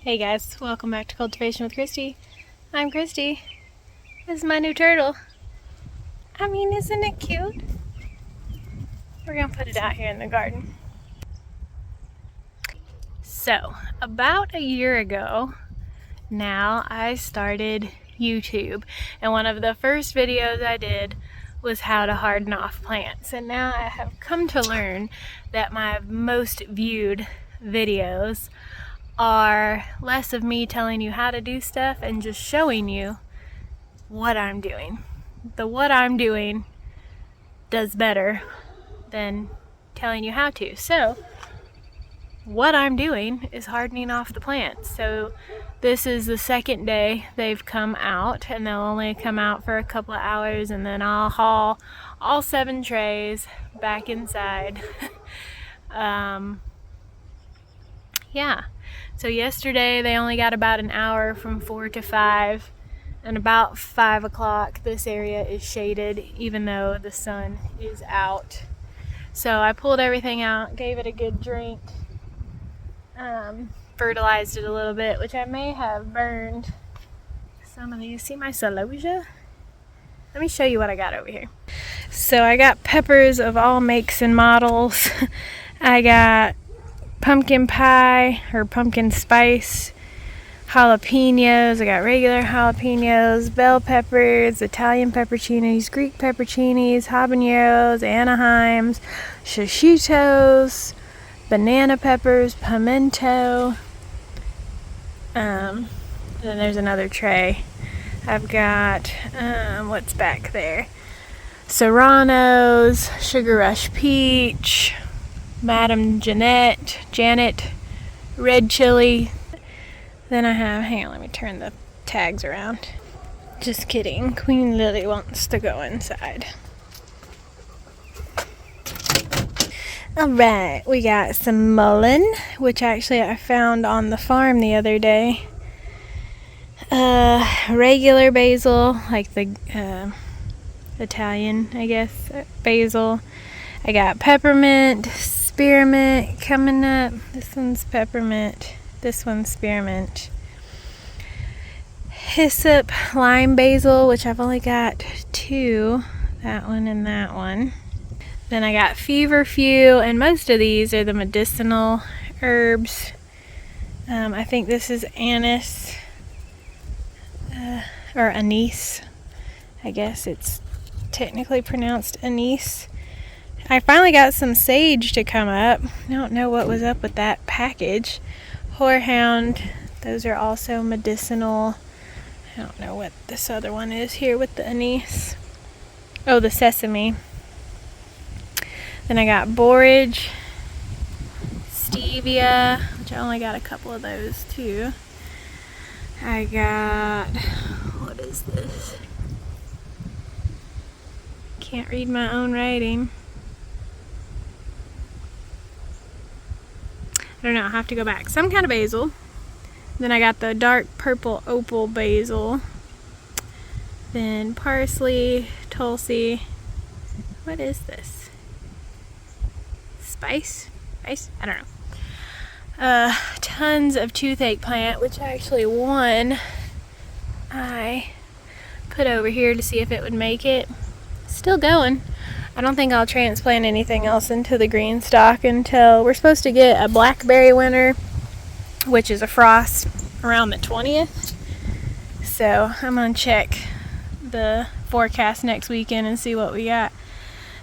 Hey guys, welcome back to Cultivation with Christy. I'm Christy. This is my new turtle. I mean, isn't it cute? We're gonna put it out here in the garden. So, about a year ago now, I started YouTube, and one of the first videos I did was how to harden off plants. And now I have come to learn that my most viewed videos are less of me telling you how to do stuff and just showing you what I'm doing. The what I'm doing does better than telling you how to. So what I'm doing is hardening off the plants. So this is the second day they've come out, and they'll only come out for a couple of hours, and then I'll haul all 7 trays back inside. Yeah, so yesterday they only got about an hour from 4 to 5, and about 5 o'clock this area is shaded even though the sun is out. So I pulled everything out, gave it a good drink, fertilized it a little bit, which I may have burned some of these. See my celosia? Let me show you what I got over here. So I got peppers of all makes and models. I got pumpkin pie or pumpkin spice jalapenos. I got regular jalapenos, bell peppers, Italian pepperoncinis, Greek pepperoncinis, habaneros, Anaheims, shishito's, banana peppers, pimento. Then there's another tray. I've got what's back there? Serranos, Sugar Rush Peach, Madam Janet, red chili. Then I have, hang on, let me turn the tags around. Just kidding, Queen Lily wants to go inside. Alright, we got some mullein, which actually I found on the farm the other day. Regular basil, like the Italian, I guess, basil. I got peppermint, spearmint coming up. This one's peppermint, this one's spearmint. Hyssop, lime basil, which I've only got 2, that one and that one. Then I got feverfew, and most of these are the medicinal herbs. I think this is anise, or anise. I guess it's technically pronounced anise. I finally got some sage to come up. I don't know what was up with that package. Horehound, those are also medicinal. I don't know what this other one is here with the anise. Oh, the sesame. Then I got borage, stevia, which I only got a couple of those too. I got, what is this? Can't read my own writing. I don't know, I'll have to go back. Some kind of basil. Then I got the dark purple opal basil. Then parsley, tulsi. What is this? Spice? I don't know. Tons of toothache plant, which actually one I put over here to see if it would make it. Still going. I don't think I'll transplant anything else into the green stock until we're supposed to get a blackberry winter, which is a frost around the 20th. So I'm gonna check the forecast next weekend and see what we got.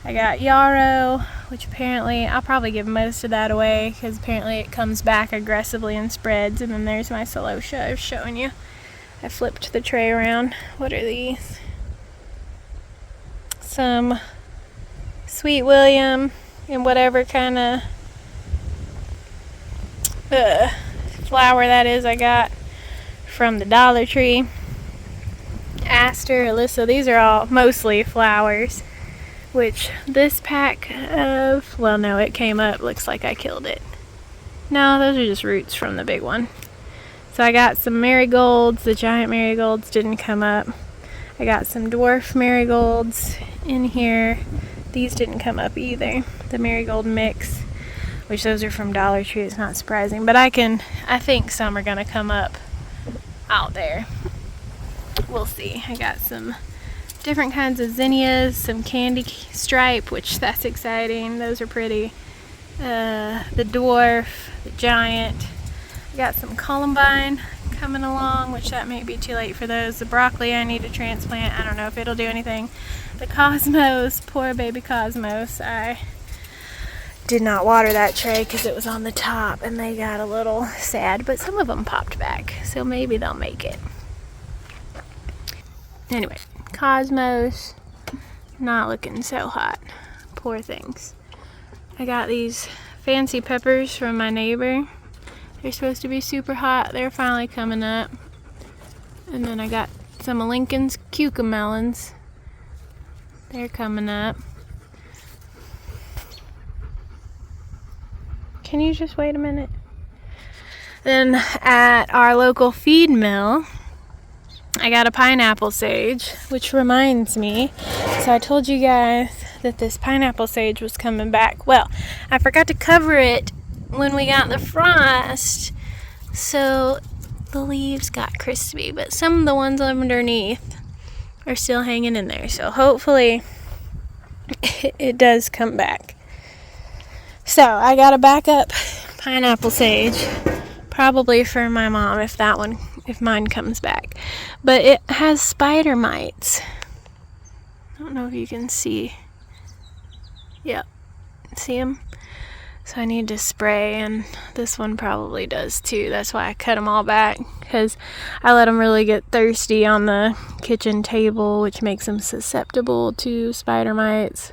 I got yarrow, which apparently I'll probably give most of that away because apparently it comes back aggressively and spreads. And then there's my celosia I was showing you. I flipped the tray around. What are these? Some Sweet William and whatever kind of flower that is I got from the Dollar Tree. Aster, Alyssa, these are all mostly flowers. Which this pack of, well no, it came up, looks like I killed it. No, those are just roots from the big one. So I got some marigolds. The giant marigolds didn't come up. I got some dwarf marigolds in here. These didn't come up either. The marigold mix. which those are from Dollar Tree. It's not surprising, but I think some are gonna come up out there. We'll see. I got some different kinds of zinnias, some candy stripe, which that's exciting. Those are pretty. The dwarf, the giant. I got some columbine coming along, which that may be too late for those. The broccoli I need to transplant. I don't know if it'll do anything. The cosmos, poor baby cosmos. I did not water that tray because it was on the top and they got a little sad, but some of them popped back, so maybe they'll make it. Anyway, cosmos, not looking so hot. Poor things. I got these fancy peppers from my neighbor. They're supposed to be super hot. They're finally coming up. And then I got some of Lincoln's cucamelons. They're coming up. Can you just wait a minute? Then at our local feed mill, I got a pineapple sage, which reminds me, so I told you guys that this pineapple sage was coming back. Well, I forgot to cover it when we got the frost, so the leaves got crispy, but some of the ones underneath are still hanging in there, so hopefully it does come back. So I got a backup pineapple sage, probably for my mom if mine comes back, but it has spider mites. I don't know if you can see. Yep, see them? So I need to spray, and this one probably does too. That's why I cut them all back, because I let them really get thirsty on the kitchen table, which makes them susceptible to spider mites,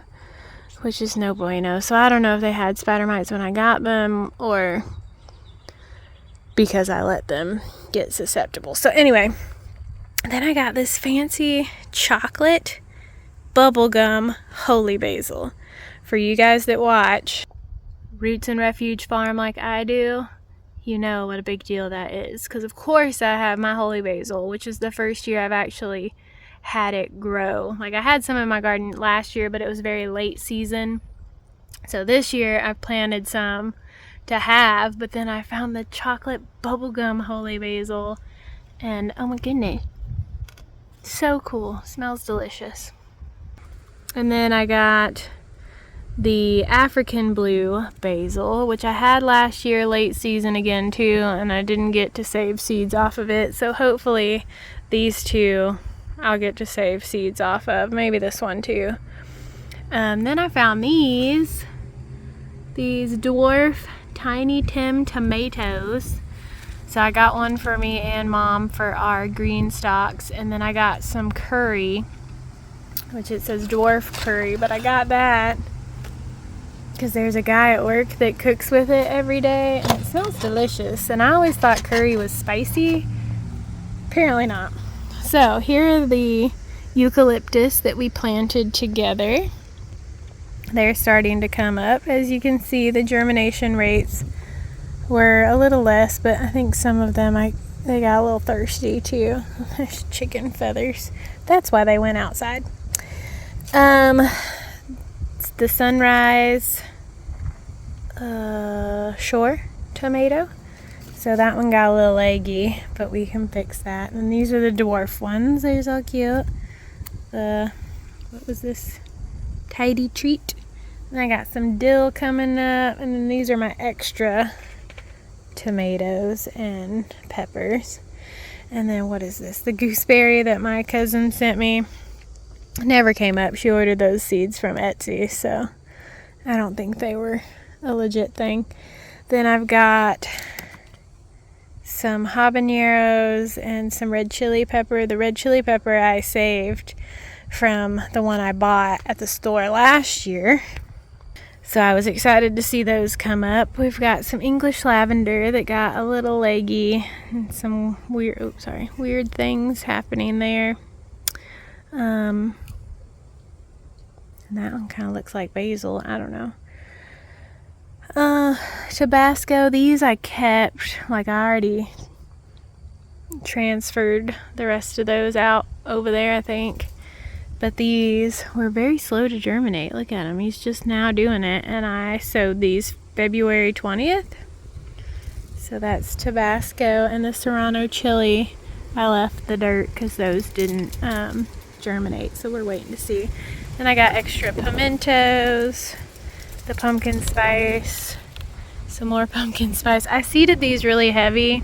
which is no bueno. So I don't know if they had spider mites when I got them or because I let them get susceptible. So anyway, then I got this fancy chocolate bubblegum holy basil. For you guys that watch Roots and Refuge Farm like I do, you know what a big deal that is. Because of course I have my holy basil, which is the first year I've actually had it grow. Like, I had some in my garden last year, but it was very late season. So this year I've planted some to have, but then I found the chocolate bubblegum holy basil, and oh my goodness, so cool. Smells delicious. And then I got the African blue basil, which I had last year late season again too, and I didn't get to save seeds off of it, so hopefully these two I'll get to save seeds off of, maybe this one too. Then I found these dwarf Tiny Tim tomatoes. So I got one for me and mom for our green stalks, and then I got some curry, which it says dwarf curry, but I got that because there's a guy at work that cooks with it every day, and it smells delicious. And I always thought curry was spicy. Apparently not. So here are the eucalyptus that we planted together. They're starting to come up. As you can see, the germination rates were a little less, but I think some of them they got a little thirsty too. There's chicken feathers. That's why they went outside. It's the Sunrise Shore tomato. So that one got a little leggy, but we can fix that. And these are the dwarf ones. They're so cute. What was this? Tidy Treat. And I got some dill coming up, and then these are my extra tomatoes and peppers. And then what is this? The gooseberry that my cousin sent me. Never came up. She ordered those seeds from Etsy, so I don't think they were a legit thing. Then I've got some habaneros and some red chili pepper. The red chili pepper I saved from the one I bought at the store last year, so I was excited to see those come up. We've got some English lavender that got a little leggy, and some weird things happening there. And that one kind of looks like basil. I don't know. Tabasco, these I kept, like I already transferred the rest of those out over there, I think. But these were very slow to germinate. Look at him, he's just now doing it. And I sowed these February 20th. So that's Tabasco and the Serrano chili. I left the dirt because those didn't germinate, so we're waiting to see. And I got extra pimentos, the pumpkin spice, some more pumpkin spice. I seeded these really heavy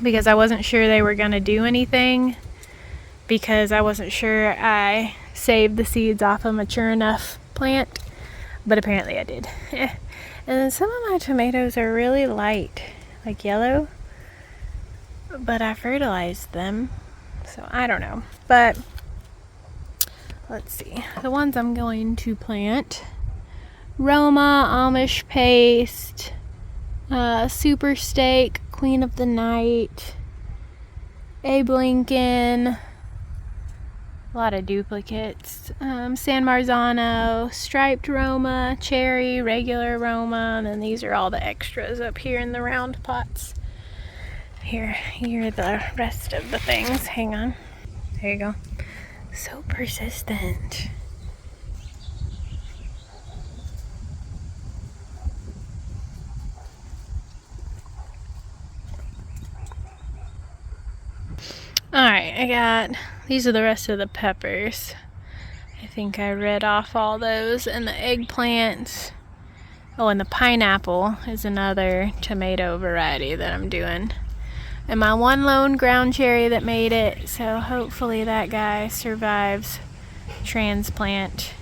because I wasn't sure they were gonna do anything, because I wasn't sure I saved the seeds off a mature enough plant, but apparently I did. And then some of my tomatoes are really light, like yellow, but I fertilized them, so I don't know. But let's see, the ones I'm going to plant: Roma, Amish paste, Super Steak, Queen of the Night, Abe Lincoln, a lot of duplicates, San Marzano, Striped Roma, Cherry, regular Roma, and then these are all the extras up here in the round pots. Here are the rest of the things. Hang on. There you go. So persistent. Alright, these are the rest of the peppers. I think I read off all those, and the eggplants. Oh, and the pineapple is another tomato variety that I'm doing. And my one lone ground cherry that made it, so hopefully that guy survives transplant.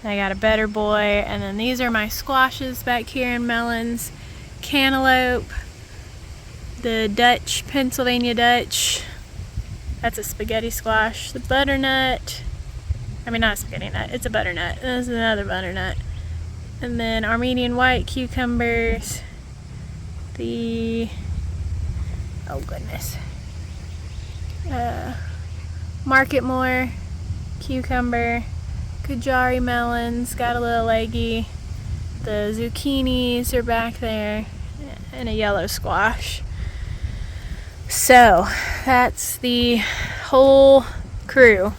And I got a better boy, and then these are my squashes back here, and melons, cantaloupe, the Dutch, Pennsylvania Dutch, that's a spaghetti squash, the butternut, I mean not a spaghetti nut, it's a butternut, there's another butternut, and then Armenian white cucumbers, the, oh goodness, Marketmore cucumber, Kajari melons, got a little leggy, the zucchinis are back there, and a yellow squash. So that's the whole crew.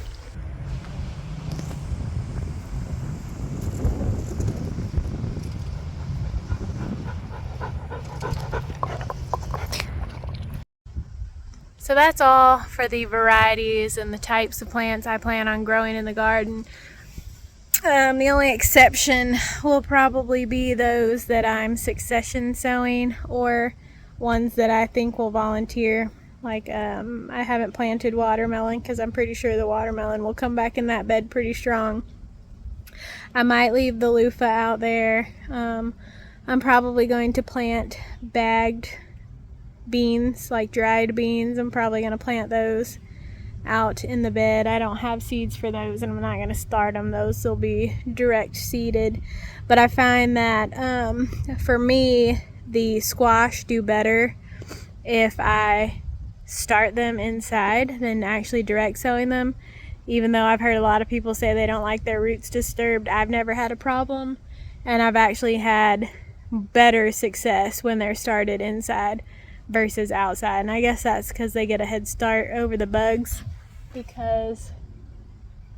So that's all for the varieties and the types of plants I plan on growing in the garden. The only exception will probably be those that I'm succession sowing, or ones that I think will volunteer. Like I haven't planted watermelon because I'm pretty sure the watermelon will come back in that bed pretty strong. I might leave the loofah out there. I'm probably going to plant bagged beans, like dried beans. I'm probably going to plant those out in the bed. I don't have seeds for those, and I'm not going to start them. Those will be direct seeded. But I find that for me, the squash do better if I start them inside than actually direct sowing them. Even though I've heard a lot of people say they don't like their roots disturbed, I've never had a problem, and I've actually had better success when they're started inside versus outside. And I guess that's because they get a head start over the bugs, because,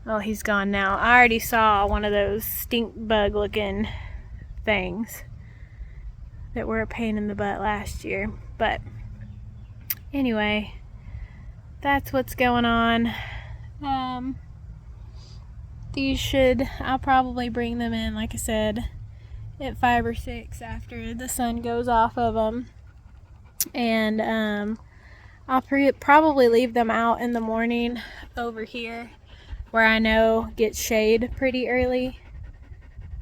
oh, he's gone now. I already saw one of those stink bug looking things that were a pain in the butt last year. But anyway, that's what's going on. I'll probably bring them in, like I said, at 5 or 6 after the sun goes off of them. And I'll probably leave them out in the morning over here where I know gets shade pretty early.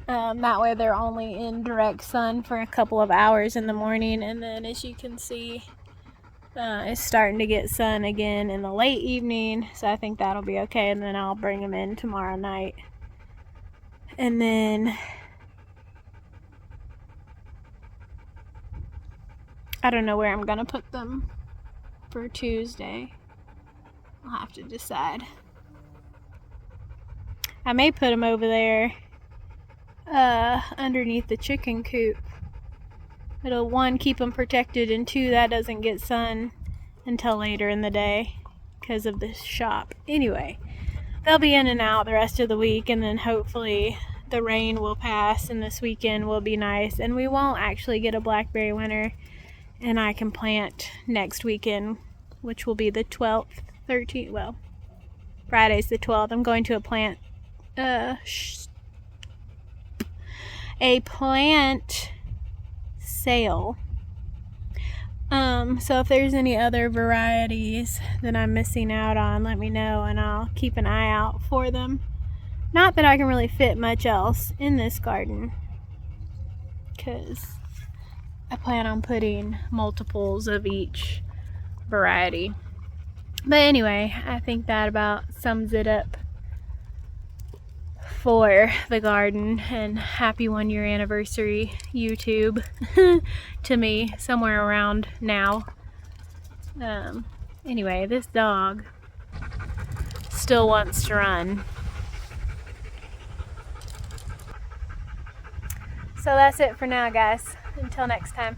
That way they're only in direct sun for a couple of hours in the morning, and then as you can see, it's starting to get sun again in the late evening, so I think that'll be okay. And then I'll bring them in tomorrow night, and then I don't know where I'm gonna put them for Tuesday. I'll have to decide. I may put them over there underneath the chicken coop. It'll, 1, keep them protected, and 2, that doesn't get sun until later in the day because of the shop. Anyway, they'll be in and out the rest of the week, and then hopefully the rain will pass and this weekend will be nice and we won't actually get a blackberry winter, and I can plant next weekend, which will be the 12th, 13th, well, Friday's the 12th. I'm going to a plant sale. So if there's any other varieties that I'm missing out on, let me know and I'll keep an eye out for them. Not that I can really fit much else in this garden, because I plan on putting multiples of each variety. But anyway, I think that about sums it up for the garden, and happy 1 year anniversary YouTube to me somewhere around now. Anyway, this dog still wants to run. So that's it for now, guys. Until next time.